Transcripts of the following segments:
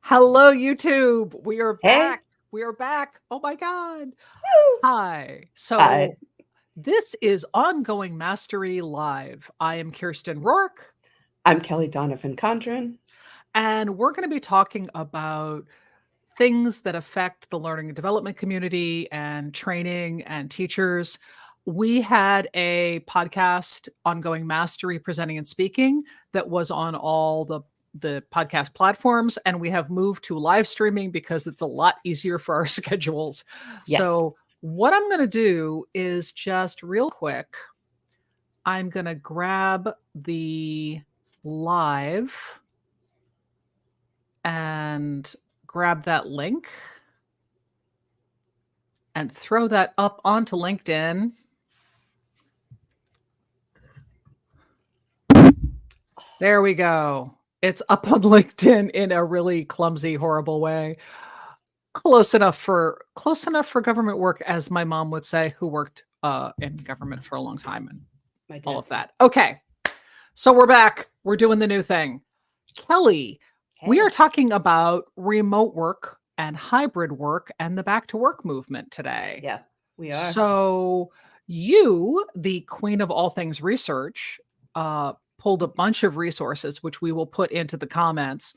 Hello, YouTube. We are Hey. back. We are back. Oh my God. Woo. Hi. Hi. This is Ongoing Mastery Live. I am Kirsten Rourke, I'm Kelly Donovan Condren. and we're going to be talking about things that affect the learning and development community and training and teachers. We had a podcast, Ongoing Mastery Presenting and Speaking, that was on all the podcast platforms, and we have moved to live streaming because it's a lot easier for our schedules. Yes. So what I'm going to do is just real quick, I'm going to grab the live and grab that link and throw that up onto LinkedIn. There we go. It's up on LinkedIn in a really clumsy, horrible way. Close enough for government work, as my mom would say, who worked in government for a long time and My all of dad's. that. Okay. So we're back. We're doing the new thing. Kelly, we are Hey. talking about remote work and hybrid work and the back to work movement today. Yeah, we are. So you, the queen of all things research, pulled a bunch of resources, which we will put into the comments,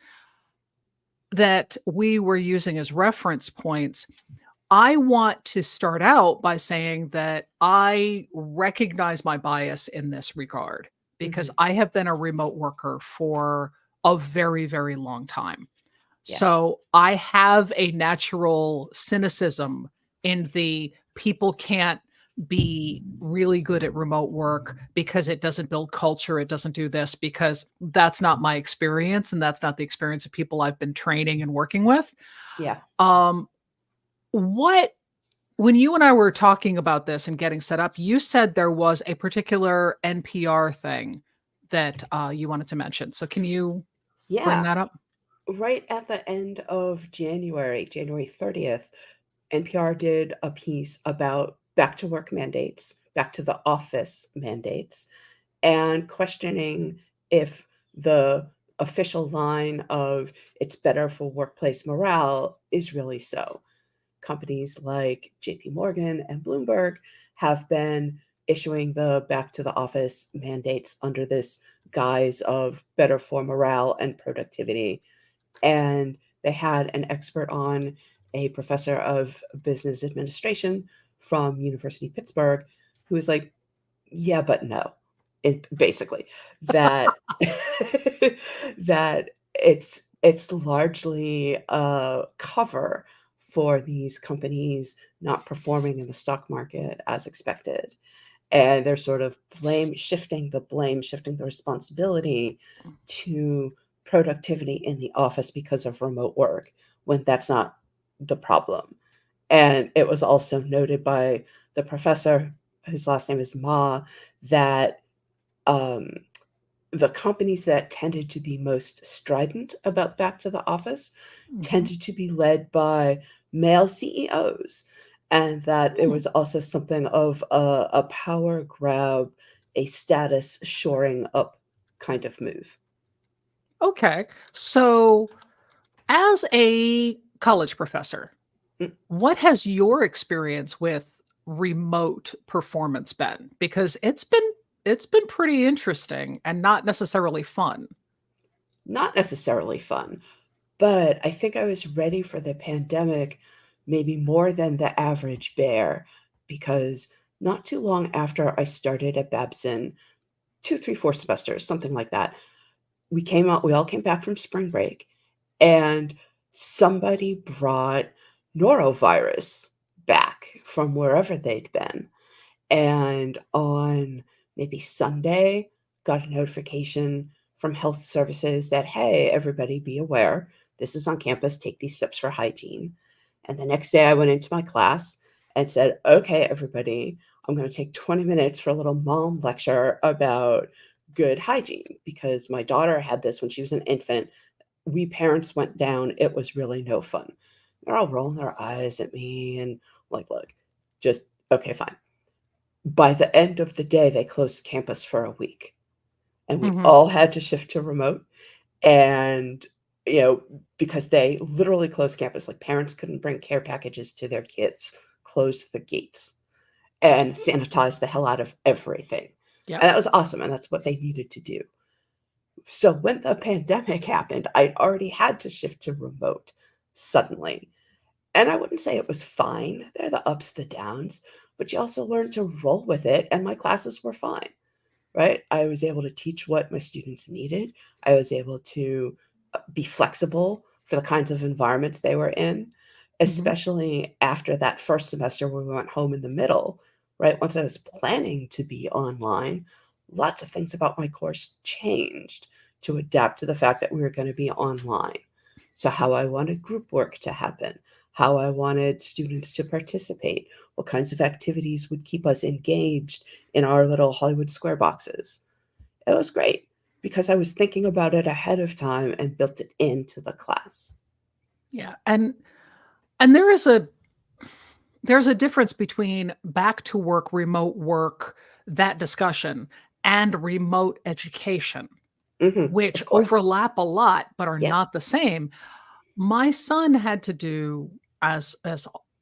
that we were using as reference points. I want to start out by saying that I recognize my bias in this regard because Hmm. I have been a remote worker for a very, very long time. Yeah. So I have a natural cynicism in the people can't be really good at remote work because it doesn't build culture, it doesn't do this, because that's not my experience and that's not the experience of people I've been training and working with. Yeah. Um, what when you and I were talking about this and getting set up, you said there was a particular NPR thing that you wanted to mention. So can you bring Yeah. that up? Right at the end of January 30th, NPR did a piece about back to work mandates, back to the office mandates, and questioning if the official line of it's better for workplace morale is really so. Companies like JP Morgan and Bloomberg have been issuing the back to the office mandates under this guise of better for morale and productivity. And they had an expert on, a professor of business administration from University of Pittsburgh, who was like, yeah, but no. Basically, that that it's largely a cover for these companies not performing in the stock market as expected. And they're sort of blame shifting the responsibility to productivity in the office because of remote work when that's not the problem. And it was also noted by the professor, whose last name is Ma, that um, the companies that tended to be most strident about back to the office Mhm. tended to be led by male CEOs, and that it Hmm. was also something of a power grab, a status shoring up kind of move. Okay. So, as a college professor, Mm. what has your experience with remote performance been? Because it's been pretty interesting and not necessarily fun. Not necessarily fun, but I think I was ready for the pandemic maybe more than the average bear, because not too long after I started at Babson, 2, 3, 4 semesters, something like that, we all came back from spring break, and somebody brought norovirus back from wherever they'd been. And on maybe Sunday, got a notification from health services that, hey, everybody be aware, this is on campus, take these steps for hygiene. And the next day I went into my class and said, okay, everybody, I'm going to take 20 minutes for a little mom lecture about good hygiene, because my daughter had this when she was an infant. We parents went down. It was really no fun. They're all rolling their eyes at me and like, look, just okay, fine. By the end of the day, they closed campus for a week, and we Mhm. all had to shift to remote. And you know, because they literally closed campus. Like parents couldn't bring care packages to their kids, closed the gates, and sanitized the hell out of everything. And Yep. that was awesome. And that's what they needed to do. So when the pandemic happened, I'd already had to shift to remote suddenly. And I wouldn't say it was fine. There are the ups, the downs, but you also learn to roll with it. And my classes were fine, right? I was able to teach what my students needed. I was able to be flexible for the kinds of environments they were in, Mhm. especially after that first semester where we went home in the middle, right? Once I was planning to be online, lots of things about my course changed to adapt to the fact that we were going to be online. So, how I wanted group work to happen, how I wanted students to participate, what kinds of activities would keep us engaged in our little Hollywood square boxes. It was great because I was thinking about it ahead of time and built it into the class. Yeah, and there's a difference between back to work, remote work, that discussion, and remote education, which Of course. overlap a lot but are Yeah. not the same. My son had to do, as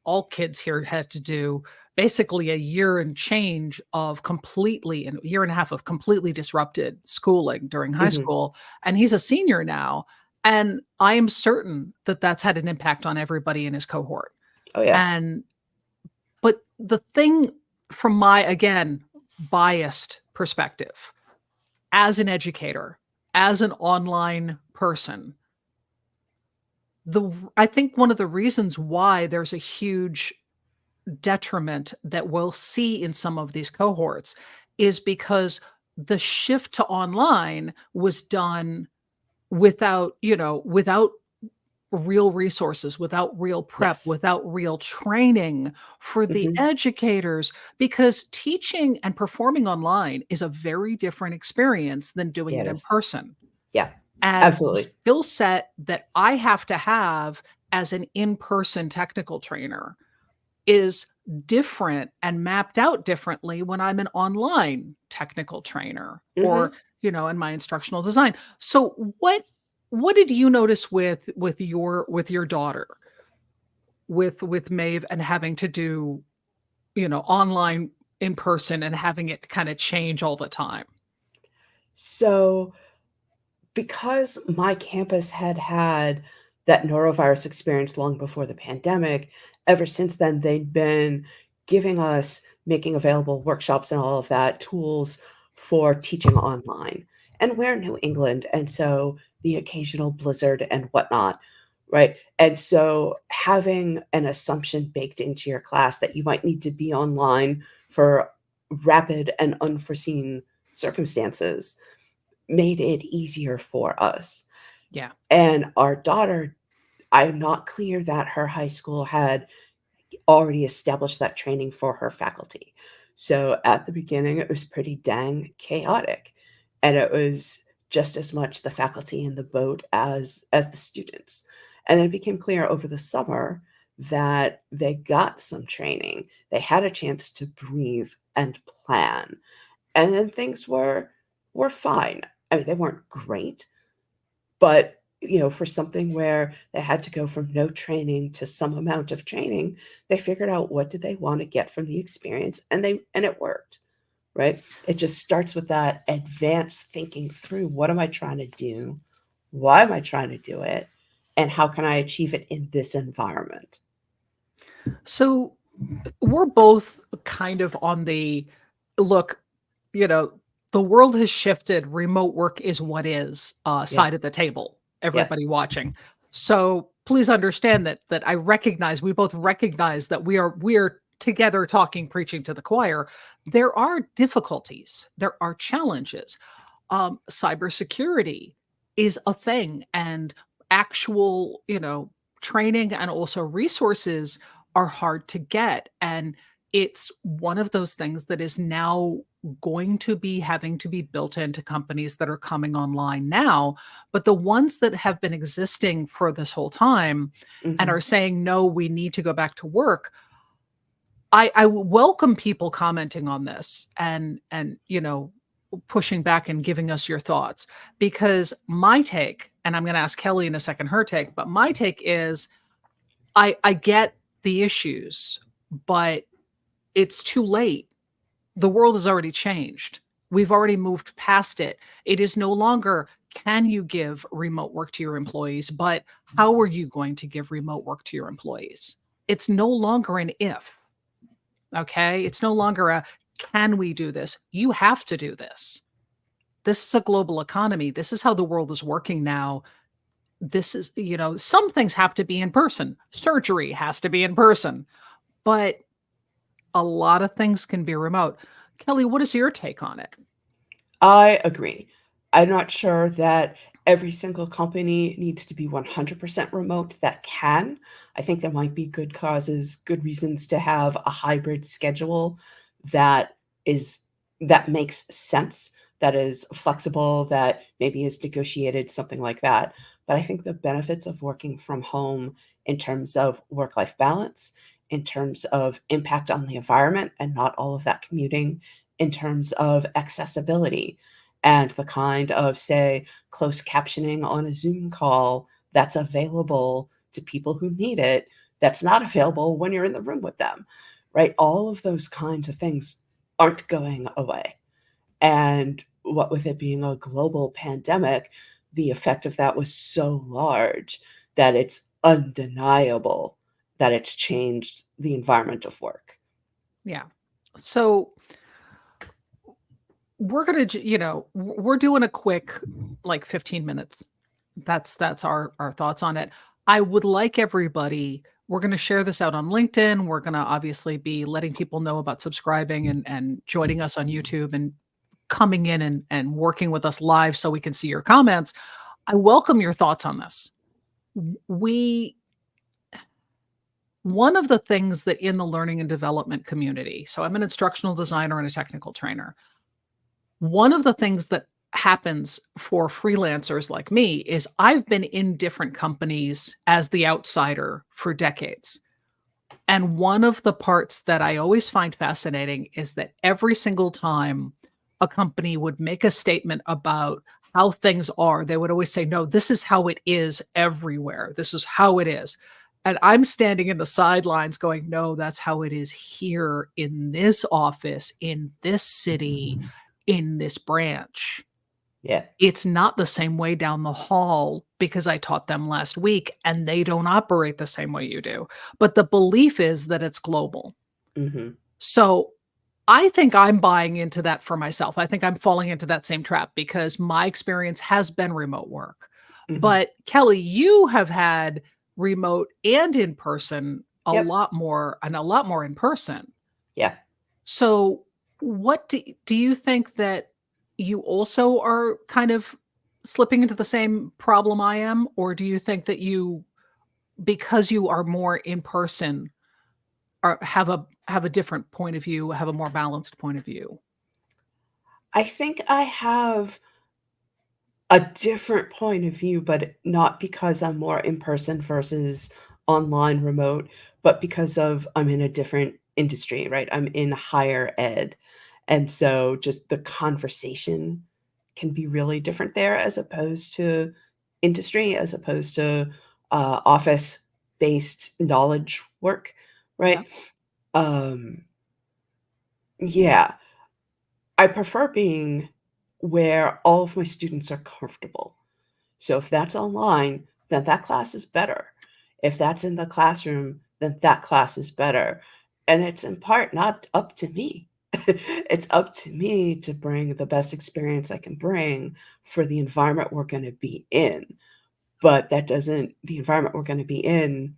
all kids here had to do, basically a year and change of completely and a year and a half of completely disrupted schooling during high Mhm. school, and he's a senior now, and I am certain that that's had an impact on everybody in his cohort, Oh, yeah. and but the thing from my, again, biased perspective, as an educator, as an online person, I think one of the reasons why there's a huge detriment that we'll see in some of these cohorts is because the shift to online was done without real resources, without real prep, Yes. without real training for the Mhm. educators, because teaching and performing online is a very different experience than doing Yeah, it it in is. person. Yeah. And the Absolutely. skill set that I have to have as an in-person technical trainer is different and mapped out differently when I'm an online technical trainer or, Mhm. in my instructional design. So what did you notice with your daughter, with Maeve, and having to do, online, in person, and having it kind of change all the time? So, because my campus had had that norovirus experience long before the pandemic, ever since then, they'd been giving us, making available workshops and all of that, tools for teaching online. And we're in New England, and so the occasional blizzard and whatnot, right? And so having an assumption baked into your class that you might need to be online for rapid and unforeseen circumstances made it easier for us. Yeah. And our daughter, I'm not clear that her high school had already established that training for her faculty. So at the beginning, it was pretty dang chaotic. And it was just as much the faculty in the boat as the students. And it became clear over the summer that they got some training. They had a chance to breathe and plan. And then things were fine. I mean, they weren't great, but, for something where they had to go from no training to some amount of training, they figured out what did they wanna get from the experience, and it worked, right? It just starts with that advanced thinking through, "What am I trying to do? Why am I trying to do it? And how can I achieve it in this environment?" So we're both kind of on the look, you know, the world has shifted. Remote work is what is, Yeah, side of the table, yeah. everybody watching. So please understand that I recognize, we both recognize that we are together talking, preaching to the choir. There are difficulties, there are challenges. Cybersecurity is a thing, and actual, training and also resources are hard to get. And it's one of those things that is now going to be having to be built into companies that are coming online now. But the ones that have been existing for this whole time and Mhm. are saying, no, we need to go back to work. I welcome people commenting on this and pushing back and giving us your thoughts. Because my take, and I'm going to ask Kelly in a second her take, but my take is I get the issues, but it's too late. The world has already changed. We've already moved past it. It is no longer, can you give remote work to your employees, but how are you going to give remote work to your employees? It's no longer an if, okay? It's no longer a, can we do this? You have to do this. This is a global economy. This is how the world is working now. This is, some things have to be in person. Surgery has to be in person, but a lot of things can be remote. Kelly, what is your take on it? I agree. I'm not sure that every single company needs to be 100% remote that can. I think there might be good causes, good reasons to have a hybrid schedule that is that makes sense, that is flexible, that maybe is negotiated, something like that. But I think the benefits of working from home in terms of work-life balance, in terms of impact on the environment and not all of that commuting, in terms of accessibility and the kind of, say, closed captioning on a Zoom call that's available to people who need it, that's not available when you're in the room with them, right? All of those kinds of things aren't going away. And what with it being a global pandemic, the effect of that was so large that it's undeniable that it's changed the environment of work. Yeah. So we're going to, we're doing a quick, like 15 minutes. That's our thoughts on it. I would like everybody, we're going to share this out on LinkedIn. We're going to obviously be letting people know about subscribing and joining us on YouTube and coming in and working with us live so we can see your comments. I welcome your thoughts on this. We One of the things that in the learning and development community, so I'm an instructional designer and a technical trainer. One of the things that happens for freelancers like me is I've been in different companies as the outsider for decades. And one of the parts that I always find fascinating is that every single time a company would make a statement about how things are, they would always say, no, this is how it is everywhere. This is how it is. And I'm standing in the sidelines going, no, that's how it is here in this office, in this city, in this branch. Yeah. It's not the same way down the hall because I taught them last week and they don't operate the same way you do. But the belief is that it's global. Mhm. So I think I'm buying into that for myself. I think I'm falling into that same trap because my experience has been remote work. Mhm. But Kelly, you have had remote and in person a Yep. lot more and a lot more in person. Yeah. So, what do you think that you also are kind of slipping into the same problem I am? Or do you think that you, because you are more in person, are have a different point of view, have a more balanced point of view? I think I have a different point of view, but not because I'm more in person versus online remote, but because of I'm in a different industry, right? I'm in higher ed. And so just the conversation can be really different there as opposed to industry, as opposed to office-based knowledge work, Yeah. right? Um, yeah, I prefer being where all of my students are comfortable. So if that's online, then that class is better. If that's in the classroom, then that class is better. And it's in part not up to me. It's up to me to bring the best experience I can bring for the environment we're going to be in. But that doesn't, the environment we're going to be in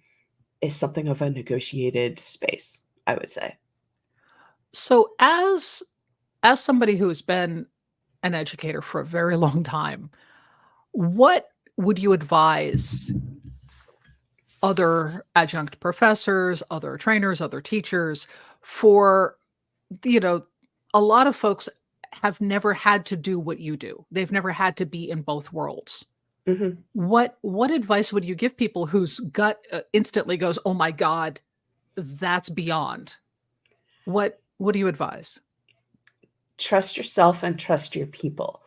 is something of a negotiated space, I would say. So as somebody who has been an educator for a very long time, what would you advise other adjunct professors, other trainers, other teachers for, you know, a lot of folks have never had to do what you do. They've never had to be in both worlds. Mhm. What advice would you give people whose gut instantly goes, "Oh my god, that's beyond." What do you advise? trust yourself and trust your people,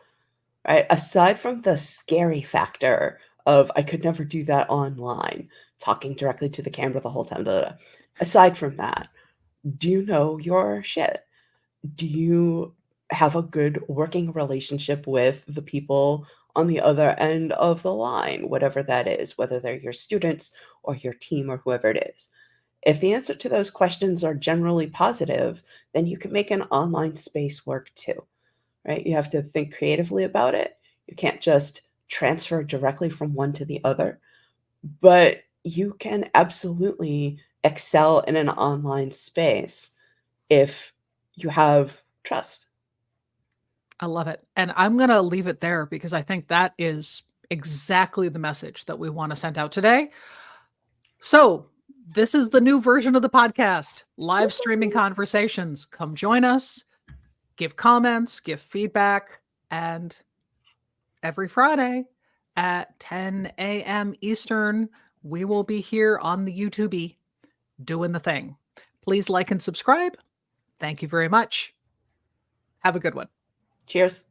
right? Aside from the scary factor of I could never do that online, talking directly to the camera the whole time. Aside from that, do you know your shit? Do you have a good working relationship with the people on the other end of the line, whatever that is, whether they're your students or your team or whoever it is? If the answer to those questions are generally positive, then you can make an online space work too, right? You have to think creatively about it. You can't just transfer directly from one to the other, but you can absolutely excel in an online space if you have trust. I love it. And I'm going to leave it there because I think that is exactly the message that we want to send out today. So, this is the new version of the podcast, live streaming conversations. Come join us, give comments, give feedback, and every Friday at 10 a.m. Eastern, we will be here on the YouTube doing the thing. Please like and subscribe. Thank you very much. Have a good one. Cheers.